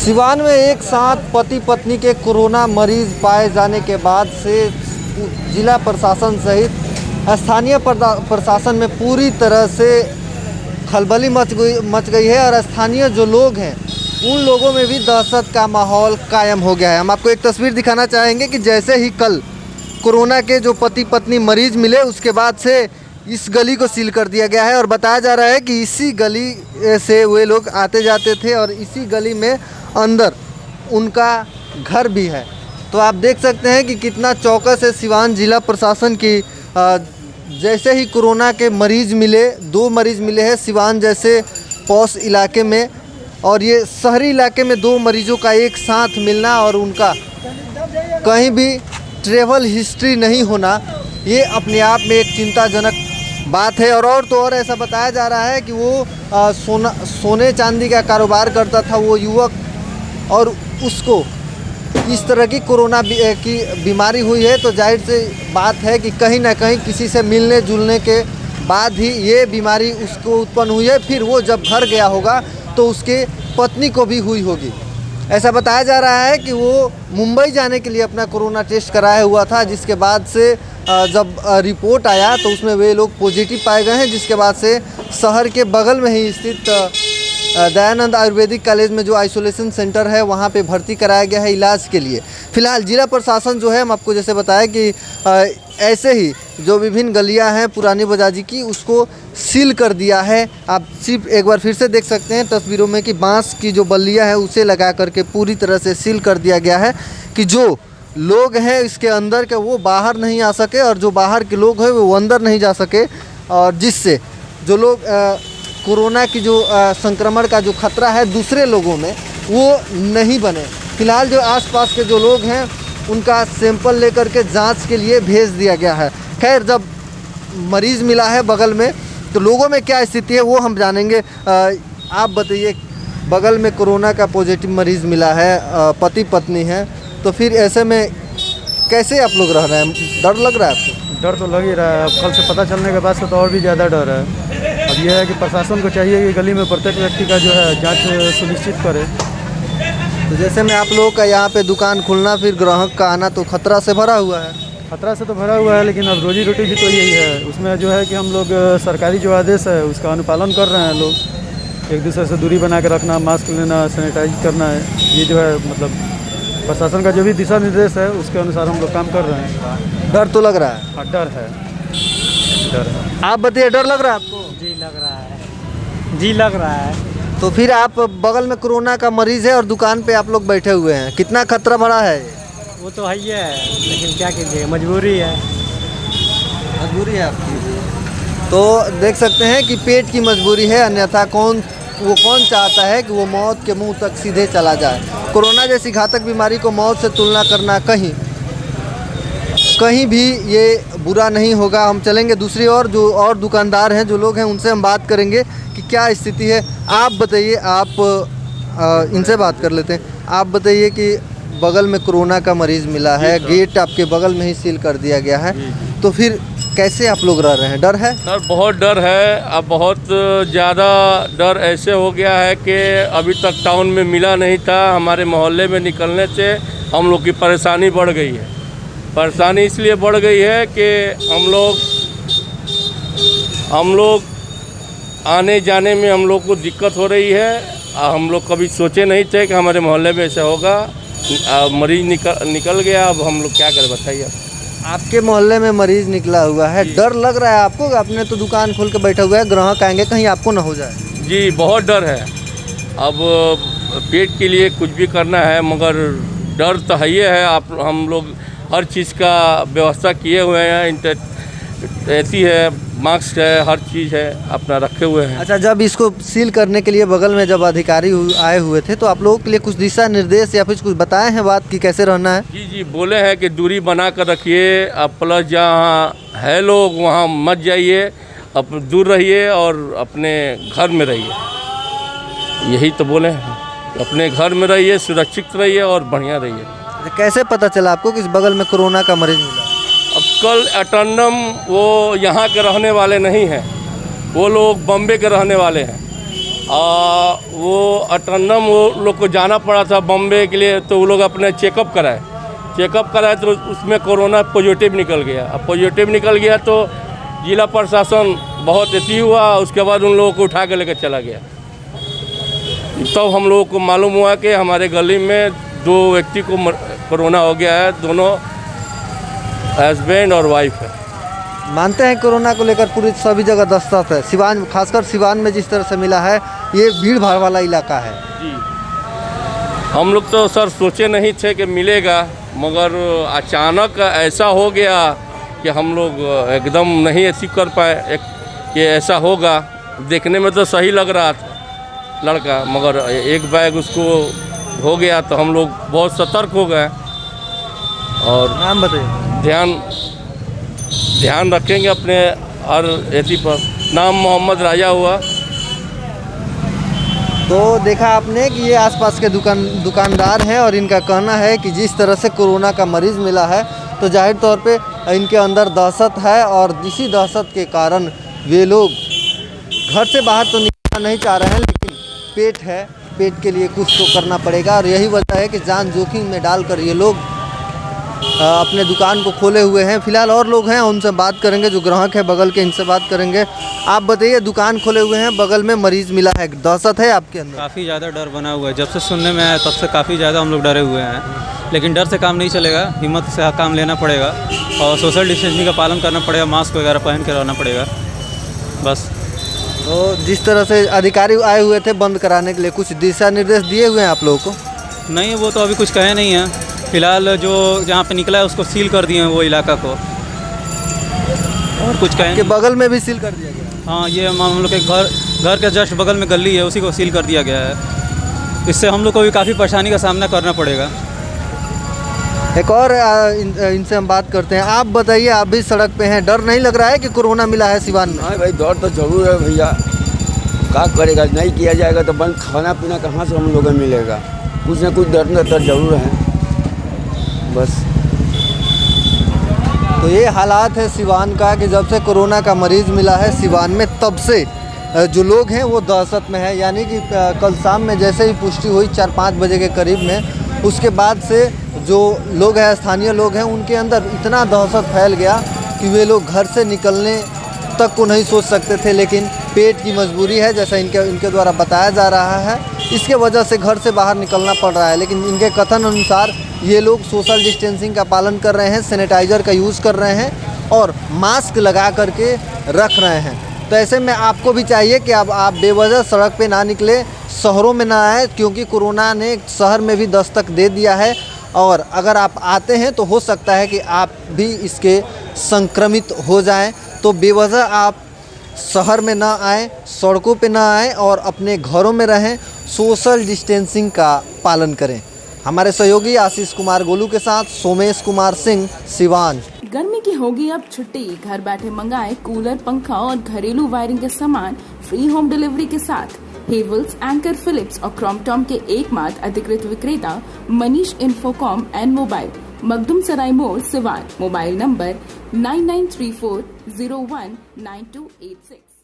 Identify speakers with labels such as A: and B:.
A: सिवान में एक साथ पति पत्नी के कोरोना मरीज पाए जाने के बाद से जिला प्रशासन सहित स्थानीय प्रशासन में पूरी तरह से खलबली मच गई है और स्थानीय जो लोग हैं उन लोगों में भी दहशत का माहौल कायम हो गया है। हम आपको एक तस्वीर दिखाना चाहेंगे कि जैसे ही कल कोरोना के जो पति पत्नी मरीज मिले उसके बाद से इस गली को सील कर दिया गया है और बताया जा रहा है कि इसी गली से वे लोग आते जाते थे और इसी गली में अंदर उनका घर भी है। तो आप देख सकते हैं कि कितना चौकस है सिवान जिला प्रशासन की। जैसे ही कोरोना के मरीज मिले, 2 मरीज मिले हैं सिवान जैसे पॉश इलाके में, और ये शहरी इलाके में 2 मरीजों का एक साथ मिलना और उनका कहीं भी ट्रैवल हिस्ट्री नहीं होना, ये अपने आप में एक चिंताजनक बात है। और तो और ऐसा बताया जा रहा है कि वो सोने चांदी का कारोबार करता था वो युवक, और उसको इस तरह की कोरोना की बीमारी हुई है। तो जाहिर सी बात है कि कहीं ना कहीं किसी से मिलने जुलने के बाद ही ये बीमारी उसको उत्पन्न हुई है। फिर वो जब घर गया होगा तो उसके पत्नी को भी हुई होगी। ऐसा बताया जा रहा है कि वो मुंबई जाने के लिए अपना कोरोना टेस्ट कराया हुआ था, जिसके बाद से जब रिपोर्ट आया तो उसमें वे लोग पॉजिटिव पाए गए हैं, जिसके बाद से शहर के बगल में ही स्थित दयानंद आयुर्वेदिक कॉलेज में जो आइसोलेशन सेंटर है वहाँ पे भर्ती कराया गया है इलाज के लिए। फ़िलहाल जिला प्रशासन जो है, हम आपको जैसे बताया कि ऐसे ही जो विभिन्न गलियाँ हैं पुरानी बाजाजी की, उसको सील कर दिया है। आप सिर्फ एक बार फिर से देख सकते हैं तस्वीरों में कि बांस की जो बल्लियाँ हैं उसे लगा करके पूरी तरह से सील कर दिया गया है कि जो लोग हैं इसके अंदर के वो बाहर नहीं आ सके और जो बाहर के लोग हैं वो अंदर नहीं जा सके, और जिससे जो लोग कोरोना की जो संक्रमण का जो खतरा है दूसरे लोगों में वो नहीं बने। फ़िलहाल जो आसपास के जो लोग हैं उनका सैंपल लेकर के जांच के लिए भेज दिया गया है। खैर, जब मरीज़ मिला है बगल में तो लोगों में क्या स्थिति है वो हम जानेंगे। आप बताइए, बगल में कोरोना का पॉजिटिव मरीज़ मिला है, पति पत्नी है, तो फिर ऐसे में कैसे आप लोग रह रहे हैं? डर लग रहा है आपको? डर
B: तो लग ही रहा है। अब कल से पता चलने के बाद से तो और भी ज़्यादा डर है। अब यह है कि प्रशासन को चाहिए कि गली में प्रत्येक व्यक्ति का जो है जांच सुनिश्चित करे।
A: तो जैसे में आप लोगों का यहाँ पे दुकान खुलना, फिर ग्राहक का आना तो खतरा से भरा हुआ है।
B: खतरा से तो भरा हुआ है, लेकिन अब रोजी रोटी भी तो यही है। उसमें जो है कि हम लोग सरकारी जो आदेश है उसका अनुपालन कर रहे हैं। लोग एक दूसरे से दूरी बना के रखना, मास्क लेना, सैनिटाइज करना है, ये जो है मतलब प्रशासन का जो भी दिशा निर्देश है उसके अनुसार हम लोग काम कर रहे हैं।
A: डर तो लग रहा है?
B: हाँ, डर है।
A: आप बताइए, डर लग रहा है आपको?
C: जी लग रहा है, जी लग रहा है।
A: तो फिर आप बगल में कोरोना का मरीज़ है और दुकान पे आप लोग बैठे हुए हैं, कितना खतरा भरा है?
C: वो तो है ही है, लेकिन क्या कीजिएगा, मजबूरी है।
A: मजबूरी है आपकी? तो देख सकते हैं कि पेट की मजबूरी है, अन्यथा कौन चाहता है कि वो मौत के मुंह तक सीधे चला जाए। कोरोना जैसी घातक बीमारी को मौत से तुलना करना कहीं भी ये बुरा नहीं होगा। हम चलेंगे दूसरी ओर, जो और दुकानदार हैं, जो लोग हैं, उनसे हम बात करेंगे कि क्या स्थिति है। आप बताइए, आप इनसे बात कर लेते हैं। आप बताइए कि बगल में कोरोना का मरीज़ मिला है, गेट आपके बगल में ही सील कर दिया गया है, तो फिर कैसे आप लोग रह रहे हैं? डर है?
D: सर बहुत डर है। अब बहुत ज़्यादा डर ऐसे हो गया है कि अभी तक टाउन में मिला नहीं था। हमारे मोहल्ले में निकलने से हम लोग की परेशानी बढ़ गई है। परेशानी इसलिए बढ़ गई है कि हम लोग आने जाने में हम लोग को दिक्कत हो रही है। हम लोग कभी सोचे नहीं थे कि हमारे मोहल्ले में ऐसा होगा। मरीज़ निकल गया, अब हम लोग क्या करें बताइए।
A: आपके मोहल्ले में मरीज़ निकला हुआ है, डर लग रहा है आपको? आपने तो दुकान खोल के बैठा हुआ है, ग्राहक आएंगे, कहीं आपको ना हो जाए।
D: जी बहुत डर है। अब पेट के लिए कुछ भी करना है, मगर डर तो है ही है। हम लोग हर चीज़ का व्यवस्था किए हुए हैं, ऐसी है, मास्क है, हर चीज़ है अपना रखे हुए हैं।
A: अच्छा, जब इसको सील करने के लिए बगल में जब अधिकारी आए हुए थे तो आप लोगों के लिए कुछ दिशा निर्देश या फिर कुछ बताए हैं बात कि कैसे रहना है?
D: जी बोले हैं कि दूरी बना कर रखिए, अब प्लस जहाँ है लोग वहाँ मत जाइए, अब दूर रहिए और अपने घर में रहिए। यही तो बोले हैं, अपने घर में रहिए, सुरक्षित रहिए और बढ़िया रहिए।
A: कैसे पता चला आपको कि इस बगल में कोरोना का मरीज़ मिला?
D: अब कल अटन्नम वो यहाँ के रहने वाले नहीं हैं, वो लोग बम्बे के रहने वाले हैं। वो अटन्नम वो लोग को जाना पड़ा था बम्बे के लिए, तो वो लोग अपने चेकअप कराए तो उसमें कोरोना पॉजिटिव निकल गया। अब पॉजिटिव निकल गया तो जिला प्रशासन बहुत एती हुआ, उसके बाद उन लोगों को उठा के लेकर चला गया। तब हम लोगों को मालूम हुआ कि हमारे गली में 2 व्यक्ति को कोरोना हो गया है, दोनों हस्बैंड और वाइफ है।
A: मानते हैं कोरोना को लेकर पूरी सभी जगह दस्तक है। सिवान, खासकर सिवान में जिस तरह से मिला है, ये भीड़ भाड़ वाला इलाका है।
D: जी, हम लोग तो सर सोचे नहीं थे कि मिलेगा, मगर अचानक ऐसा हो गया कि हम लोग एकदम नहीं ऐसी कर पाए कि ऐसा होगा। देखने में तो सही लग रहा था लड़का, मगर एक बैग उसको हो गया तो हम लोग बहुत सतर्क हो गए और
A: नाम बताइए।
D: ध्यान रखेंगे अपने हर एती पर। नाम मोहम्मद राजा हुआ।
A: तो देखा आपने कि ये आसपास के दुकानदार हैं और इनका कहना है कि जिस तरह से कोरोना का मरीज़ मिला है तो जाहिर तौर पे इनके अंदर दहशत है और इसी दहशत के कारण वे लोग घर से बाहर तो निकलना नहीं चाह रहे हैं, लेकिन पेट है, पेट के लिए कुछ तो करना पड़ेगा और यही वजह है कि जान जोखिम में डालकर ये लोग अपने दुकान को खोले हुए हैं। फिलहाल और लोग हैं, उनसे बात करेंगे, जो ग्राहक है बगल के, इनसे बात करेंगे। आप बताइए, दुकान खोले हुए हैं, बगल में मरीज़ मिला है, दहशत है आपके अंदर?
E: काफ़ी ज़्यादा डर बना हुआ है। जब से सुनने में आया तब से काफ़ी ज़्यादा हम लोग डरे हुए हैं, लेकिन डर से काम नहीं चलेगा, हिम्मत से काम लेना पड़ेगा और सोशल डिस्टेंसिंग का पालन करना पड़ेगा, मास्क वगैरह पहन के रहना पड़ेगा बस।
A: तो जिस तरह से अधिकारी आए हुए थे बंद कराने के लिए, कुछ दिशा निर्देश दिए हुए हैं आप लोगों को?
E: नहीं, वो तो अभी कुछ कहे नहीं है। फिलहाल जो जहाँ पे निकला है उसको सील कर दिए हैं वो इलाका को, और कुछ कहें
A: के बगल में भी सील कर दिया गया?
E: हाँ, ये हम लोग के घर के जस्ट बगल में गली है, उसी को सील कर दिया गया है। इससे हम लोग को भी काफ़ी परेशानी का सामना करना पड़ेगा।
A: एक और इनसे हम बात करते हैं। आप बताइए, आप भी सड़क पे हैं, डर नहीं लग रहा है कि कोरोना मिला है सिवान में?
F: हाँ भाई, डर तो जरूर है भैया, क्या करेगा, नहीं किया जाएगा तो बंद खाना पीना कहाँ से हम लोगों को मिलेगा। कुछ ना कुछ डर जरूर है बस।
A: तो ये हालात है सिवान का कि जब से कोरोना का मरीज़ मिला है सिवान में, तब से जो लोग हैं वो दहशत में है। यानी कि कल शाम में जैसे ही पुष्टि हुई 4-5 बजे के करीब में, उसके बाद से जो लोग हैं, स्थानीय लोग हैं, उनके अंदर इतना दहशत फैल गया कि वे लोग घर से निकलने तक को नहीं सोच सकते थे। लेकिन पेट की मजबूरी है, जैसा इनके द्वारा बताया जा रहा है, इसके वजह से घर से बाहर निकलना पड़ रहा है। लेकिन इनके कथन अनुसार ये लोग सोशल डिस्टेंसिंग का पालन कर रहे हैं, सैनिटाइज़र का यूज़ कर रहे हैं और मास्क लगा करके रख रहे हैं। तो ऐसे में आपको भी चाहिए कि अब आप बेवजह सड़क पे ना निकले, शहरों में ना आए, क्योंकि कोरोना ने शहर में भी दस्तक दे दिया है। और अगर आप आते हैं तो हो सकता है कि आप भी इसके संक्रमित हो जाएं। तो बेवजह आप शहर में ना आएँ, सड़कों पे ना आएँ और अपने घरों में रहें, सोशल डिस्टेंसिंग का पालन करें। हमारे सहयोगी आशीष कुमार गोलू के साथ सोमेश कुमार सिंह, सिवान।
G: गर्मी की होगी अब छुट्टी, घर बैठे मंगाए कूलर, पंखा और घरेलू वायरिंग के सामान फ्री होम डिलीवरी के साथ। हेवल्स, एंकर, फिलिप्स और क्रॉम्पटन के एकमात्र अधिकृत विक्रेता Manish Infocom and mobile, Makhdum Sarai मोड़, सिवान। Mobile number 9934019286।